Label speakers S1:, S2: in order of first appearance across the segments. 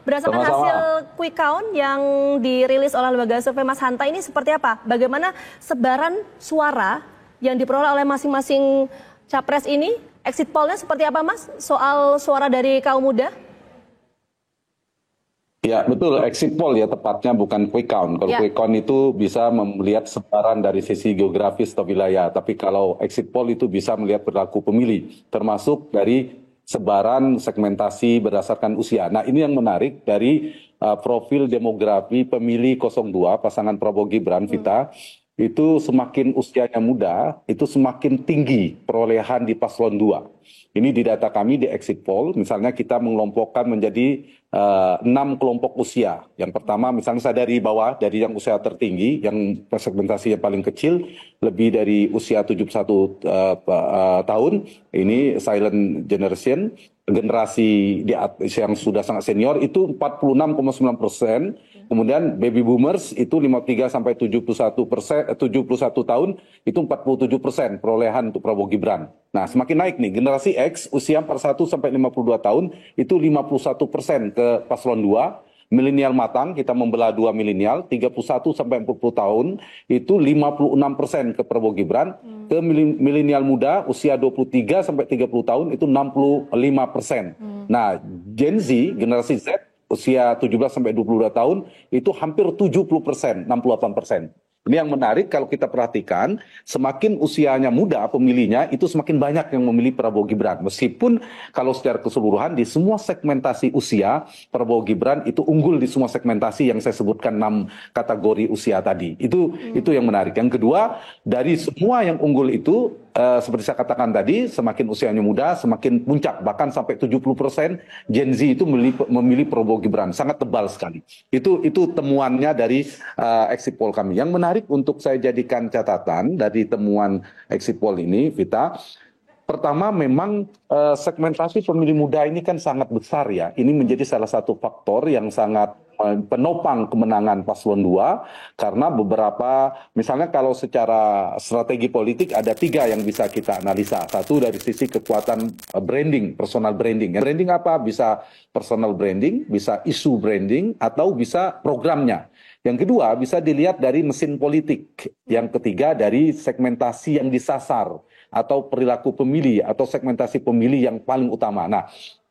S1: Berdasarkan hasil quick count yang dirilis oleh lembaga survei Mas Hanta ini seperti apa? Bagaimana sebaran suara yang diperoleh oleh masing-masing capres ini? Exit poll-nya seperti apa, Mas? Soal suara dari kaum muda?
S2: Ya betul, exit poll ya tepatnya, bukan quick count. Kalau quick count itu bisa melihat sebaran dari sisi geografis atau wilayah. Tapi kalau exit poll itu bisa melihat perilaku pemilih, termasuk dari sebaran segmentasi berdasarkan usia. Nah ini yang menarik dari profil demografi pemilih 02, pasangan Prabowo Gibran, Vita, itu semakin usianya muda, itu semakin tinggi perolehan di paslon 2. Ini di data kami di exit poll, misalnya kita mengelompokkan menjadi 6 kelompok usia. Yang pertama misalnya saya dari bawah, dari yang usia tertinggi, yang segmentasinya paling kecil, lebih dari usia 71 tahun, ini silent generation, generasi yang sudah sangat senior itu 46,9%, kemudian baby boomers itu 53 sampai 71%, 71 tahun itu 47% perolehan untuk Prabowo Gibran. Nah, semakin naik nih, generasi X usia 41 sampai 52 tahun itu 51% ke paslon 2. Milenial matang, kita membelah 2 milenial, 31 sampai 40 tahun, itu 56% ke Prabowo Gibran. Ke milenial muda, usia 23 sampai 30 tahun, itu 65%. Nah, Gen Z, generasi Z, usia 17 sampai 22 tahun, itu hampir 70%, 68%. Ini yang menarik kalau kita perhatikan, semakin usianya muda pemilihnya, itu semakin banyak yang memilih Prabowo Gibran. Meskipun kalau secara keseluruhan di semua segmentasi usia, Prabowo Gibran itu unggul di semua segmentasi yang saya sebutkan 6 kategori usia tadi. Itu yang menarik. Yang kedua, dari semua yang unggul itu, seperti saya katakan tadi, semakin usianya muda, semakin puncak. Bahkan sampai 70% Gen Z itu memilih Prabowo Gibran. Sangat tebal sekali. Itu temuannya dari exit poll kami. Yang menarik untuk saya jadikan catatan dari temuan exit poll ini, Vita, pertama memang segmentasi pemilih muda ini kan sangat besar ya. Ini menjadi salah satu faktor yang sangat penopang kemenangan paslon 2, karena beberapa, misalnya kalau secara strategi politik ada 3 yang bisa kita analisa. Satu dari sisi kekuatan branding, personal branding. Branding apa? Bisa personal branding, bisa isu branding, atau bisa programnya. Yang kedua bisa dilihat dari mesin politik. Yang ketiga dari segmentasi yang disasar atau perilaku pemilih atau segmentasi pemilih yang paling utama. Nah,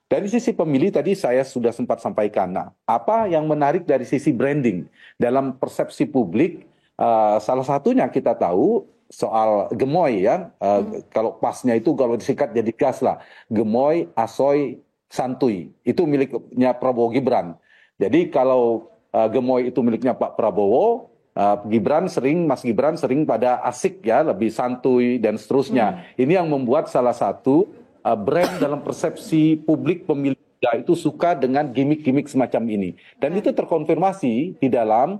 S2: dari sisi pemilih tadi saya sudah sempat sampaikan. Nah, apa yang menarik dari sisi branding dalam persepsi publik? Salah satunya kita tahu soal gemoy ya. Kalau pasnya itu kalau disingkat jadi gas lah. Gemoy, asoy, santuy. Itu miliknya Prabowo Gibran. Jadi kalau gemoy itu miliknya Pak Prabowo, Mas Gibran sering pada asik ya, lebih santuy dan seterusnya. Ini yang membuat salah satu brand dalam persepsi publik pemilih itu suka dengan gimmick-gimmick semacam ini. Dan itu terkonfirmasi di dalam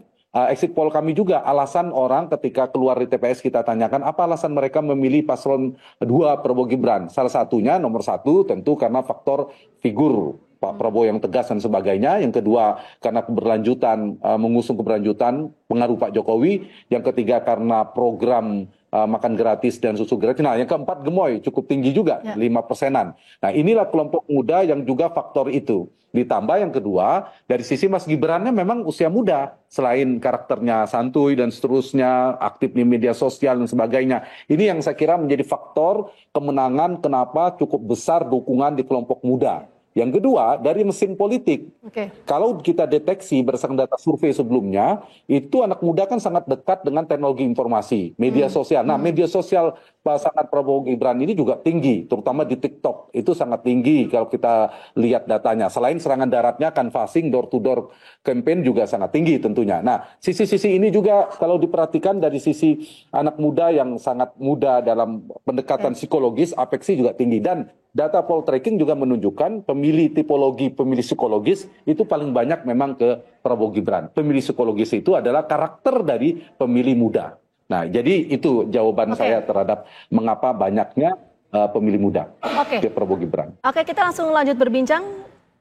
S2: exit poll kami juga. Alasan orang ketika keluar di TPS kita tanyakan apa alasan mereka memilih paslon 2 Prabowo Gibran. Salah satunya nomor 1 tentu karena faktor figur Pak Prabowo yang tegas dan sebagainya. Yang kedua karena keberlanjutan, mengusung keberlanjutan pengaruh Pak Jokowi. Yang ketiga karena program makan gratis dan susu gratis. Nah, yang keempat gemoy cukup tinggi juga, 5%-an. Nah, inilah kelompok muda yang juga faktor itu. Ditambah yang kedua, dari sisi Mas Gibrannya memang usia muda. Selain karakternya santuy dan seterusnya, aktif di media sosial dan sebagainya. Ini yang saya kira menjadi faktor kemenangan kenapa cukup besar dukungan di kelompok muda. Yang kedua, dari mesin politik. Kalau kita deteksi berdasarkan data survei sebelumnya, itu anak muda kan sangat dekat dengan teknologi informasi, media sosial. Nah, media sosial pasangan Prabowo Gibran ini juga tinggi, terutama di TikTok. Itu sangat tinggi kalau kita lihat datanya. Selain serangan daratnya, canvassing, door-to-door campaign juga sangat tinggi tentunya. Nah, sisi-sisi ini juga kalau diperhatikan dari sisi anak muda yang sangat muda dalam pendekatan psikologis, afeksi juga tinggi. Dan data poll tracking juga menunjukkan pemilih tipologi pemilih psikologis itu paling banyak memang ke Prabowo Gibran. Pemilih psikologis itu adalah karakter dari pemilih muda. Nah, jadi itu jawaban saya terhadap mengapa banyaknya pemilih muda ke Prabowo Gibran.
S1: Oke, kita langsung lanjut berbincang.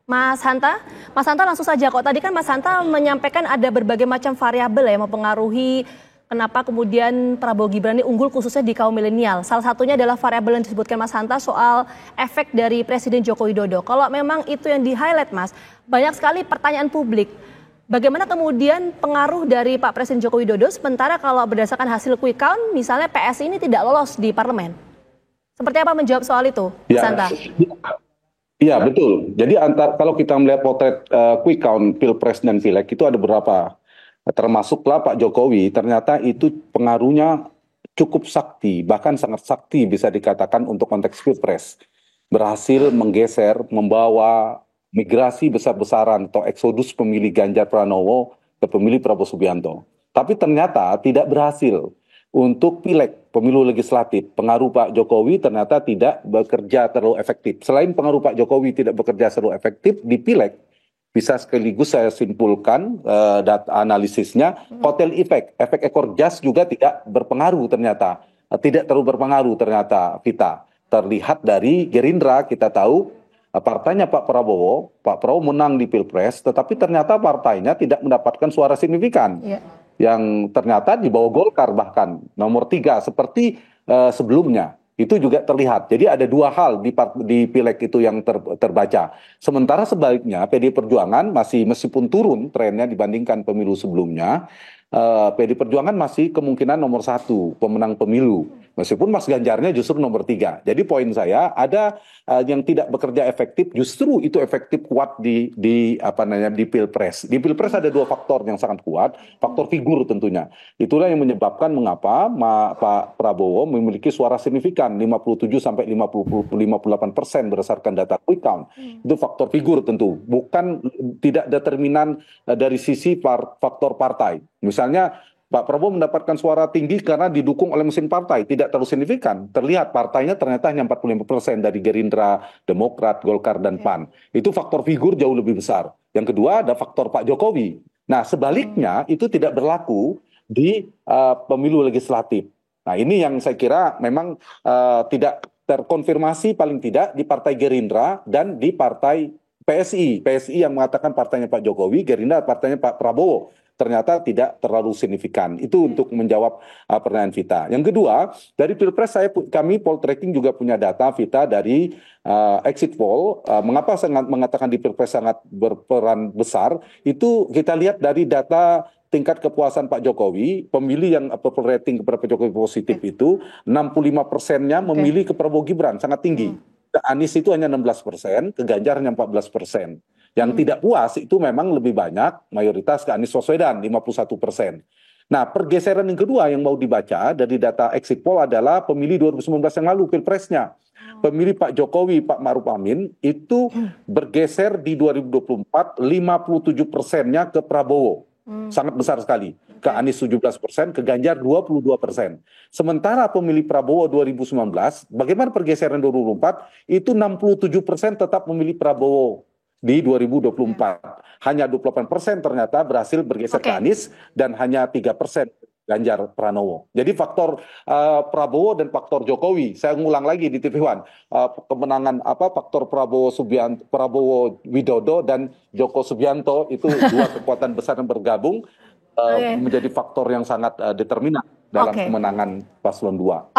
S1: Mas Hanta langsung saja kok. Tadi kan Mas Hanta menyampaikan ada berbagai macam variabel yang mempengaruhi kenapa kemudian Prabowo Gibran ini unggul khususnya di kaum milenial. Salah satunya adalah variabel yang disebutkan Mas Hanta soal efek dari Presiden Joko Widodo. Kalau memang itu yang di-highlight Mas, banyak sekali pertanyaan publik. Bagaimana kemudian pengaruh dari Pak Presiden Joko Widodo sementara kalau berdasarkan hasil quick count misalnya PSI ini tidak lolos di parlemen? Seperti apa menjawab soal itu, Mas Hanta?
S2: Iya betul. Jadi kalau kita melihat potret quick count Pilpres dan Pileg itu ada beberapa, termasuklah Pak Jokowi. Ternyata itu pengaruhnya cukup sakti, bahkan sangat sakti bisa dikatakan untuk konteks Pilpres. Berhasil menggeser, membawa migrasi besar-besaran atau eksodus pemilih Ganjar Pranowo ke pemilih Prabowo Subianto. Tapi ternyata tidak berhasil. Untuk Pileg, pemilu legislatif, pengaruh Pak Jokowi ternyata tidak bekerja terlalu efektif. Selain pengaruh Pak Jokowi tidak bekerja terlalu efektif, di Pileg bisa sekaligus saya simpulkan data analisisnya, kotel efek ekor jas juga tidak berpengaruh ternyata. Tidak terlalu berpengaruh ternyata, Vita. Terlihat dari Gerindra, kita tahu partainya Pak Prabowo menang di Pilpres, tetapi ternyata partainya tidak mendapatkan suara signifikan. Yeah. Yang ternyata di bawah Golkar bahkan nomor 3 seperti sebelumnya. Itu juga terlihat. Jadi ada dua hal di Pileg itu yang terbaca. Sementara sebaliknya PDI Perjuangan meskipun turun trennya dibandingkan pemilu sebelumnya, PDI Perjuangan masih kemungkinan nomor 1 pemenang pemilu. Meskipun Mas Ganjarnya justru nomor 3. Jadi poin saya ada yang tidak bekerja efektif, justru itu efektif kuat di Pilpres. Di Pilpres ada dua faktor yang sangat kuat, faktor figur tentunya. Itulah yang menyebabkan mengapa Pak Prabowo memiliki suara signifikan 57 sampai 58% berdasarkan data quick count. Itu faktor figur tentu, bukan tidak determinan dari sisi faktor partai. Misalnya Pak Prabowo mendapatkan suara tinggi karena didukung oleh mesin partai, tidak terlalu signifikan. Terlihat partainya ternyata hanya 45% dari Gerindra, Demokrat, Golkar, dan PAN. Itu faktor figur jauh lebih besar. Yang kedua ada faktor Pak Jokowi. Nah sebaliknya itu tidak berlaku di pemilu legislatif. Nah ini yang saya kira memang tidak terkonfirmasi paling tidak di Partai Gerindra dan di Partai PSI. PSI yang mengatakan partainya Pak Jokowi, Gerindra partainya Pak Prabowo. Ternyata tidak terlalu signifikan. Itu untuk menjawab pertanyaan Vita. Yang kedua, dari Pilpres kami Poltreking juga punya data Vita dari exit poll. Mengapa saya mengatakan di Pilpres sangat berperan besar? Itu kita lihat dari data tingkat kepuasan Pak Jokowi, pemilih yang approval rating kepada Pak Jokowi positif itu 65%-nya memilih ke Prabowo Gibran, sangat tinggi. Ke Anies itu hanya 16%, ke Ganjar hanya 14%. Yang tidak puas itu memang lebih banyak, mayoritas ke Anies Baswedan, 51%. Nah, pergeseran yang kedua yang mau dibaca dari data exit poll adalah pemilih 2019 yang lalu, Pilpresnya. Pemilih Pak Jokowi, Pak Ma'ruf Amin, itu bergeser di 2024, 57%-nya ke Prabowo. Sangat besar sekali. Ke Anies 17%, ke Ganjar 22%. Sementara pemilih Prabowo 2019, bagaimana pergeseran 2024? Itu 67% tetap memilih Prabowo di 2024. Hanya 28% ternyata berhasil bergeser ke Anies dan hanya 3% Ganjar Pranowo. Jadi faktor Prabowo dan faktor Jokowi, saya ngulang lagi di TV One, kemenangan faktor Prabowo Widodo dan Joko Subianto itu dua kekuatan besar yang bergabung menjadi faktor yang sangat determinan dalam kemenangan paslon 2.